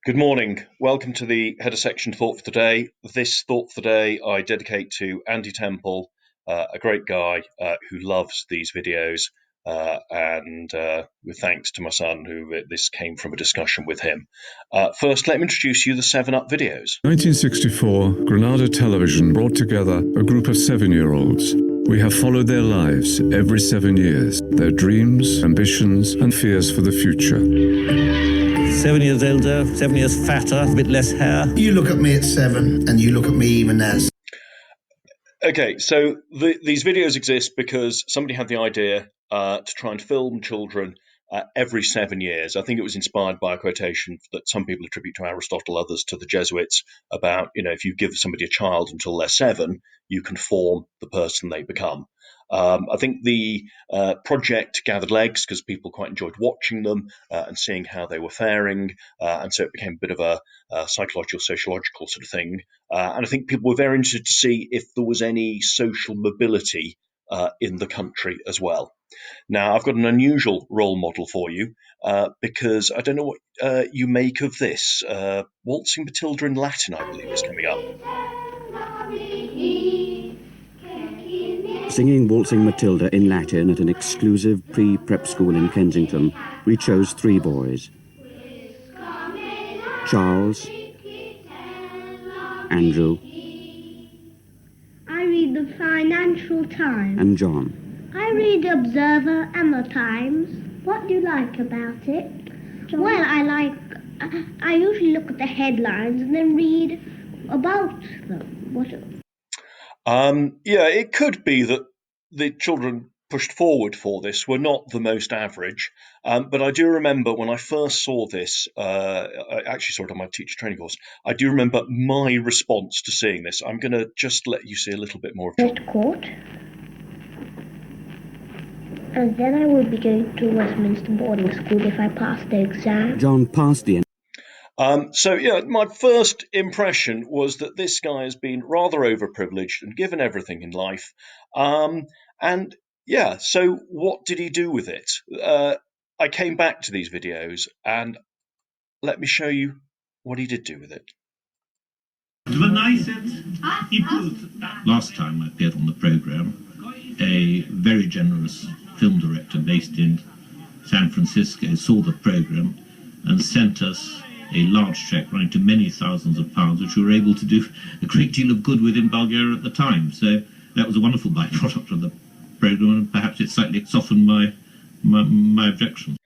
Good morning. Welcome to the header section thought for today. This thought for today I dedicate to Andy Temple, a great guy who loves these videos, and with thanks to my son, who this came from a discussion with him. First, let me introduce you the 7-Up videos. 1964, Granada Television brought together a group of 7-year-olds. We have followed their lives every 7 years, their dreams, ambitions, and fears for the future. 7 years older, 7 years fatter, a bit less hair. You look at me at 7 and you look at me even as. Okay, so these videos exist because somebody had the idea to try and film children every 7 years. I think it was inspired by a quotation that some people attribute to Aristotle, others to the Jesuits, about, if you give somebody a child until they're 7, you can form the person they become. I think the project gathered legs because people quite enjoyed watching them and seeing how they were faring, and so it became a bit of a psychological, sociological sort of thing. And I think people were very interested to see if there was any social mobility in the country as well. Now, I've got an unusual role model for you because I don't know what you make of this. Waltzing Matilda in Latin, I believe, is coming up. Singing Waltzing Matilda in Latin at an exclusive pre-prep school in Kensington, we chose 3 boys. Charles, Andrew, I read the Financial Times. and John. I read the Observer and the Times. What do you like about it? John? Well, I usually look at the headlines and then read about them. Yeah, it could be that the children pushed forward for this were not the most average, but I do remember when I first saw this, I actually saw it on my teacher training course, I do remember my response to seeing this. I'm going to just let you see a little bit more of John. Court. And then I will be going to Westminster boarding school if I pass the exam. John passed the My first impression was that this guy has been rather overprivileged and given everything in life. So what did he do with it? I came back to these videos and let me show you what he did do with it. Last time I appeared on the programme, a very generous film director based in San Francisco saw the programme and sent us a large cheque running to many thousands of pounds, which we were able to do a great deal of good with in Bulgaria at the time. So that was a wonderful byproduct of the programme, and perhaps it slightly softened my objections.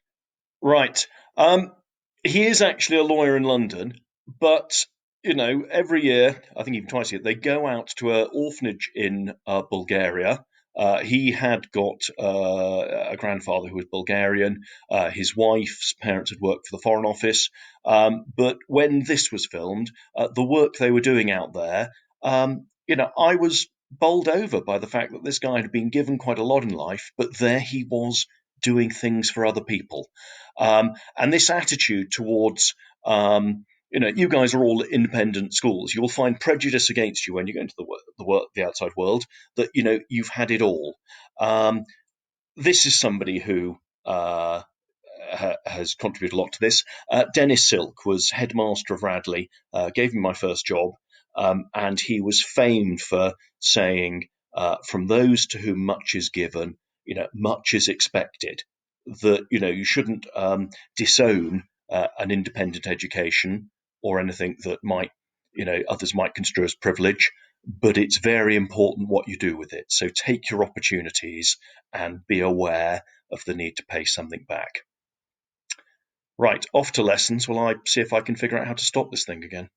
Right. He is actually a lawyer in London, but every year, I think even twice a year, they go out to an orphanage in Bulgaria. He had got a grandfather who was Bulgarian. His wife's parents had worked for the Foreign Office. But when this was filmed, the work they were doing out there, I was bowled over by the fact that this guy had been given quite a lot in life, but there he was doing things for other people. And this attitude towards you guys are all independent schools. You will find prejudice against you when you go into the outside world, that you've had it all. This is somebody who has contributed a lot to this. Denis Silk was headmaster of Radley, gave me my first job, and he was famed for saying, "From those to whom much is given, much is expected." That you shouldn't disown an independent education or anything that might, others might construe as privilege, but it's very important what you do with it. So take your opportunities and be aware of the need to pay something back. Right, off to lessons while I see if I can figure out how to stop this thing again.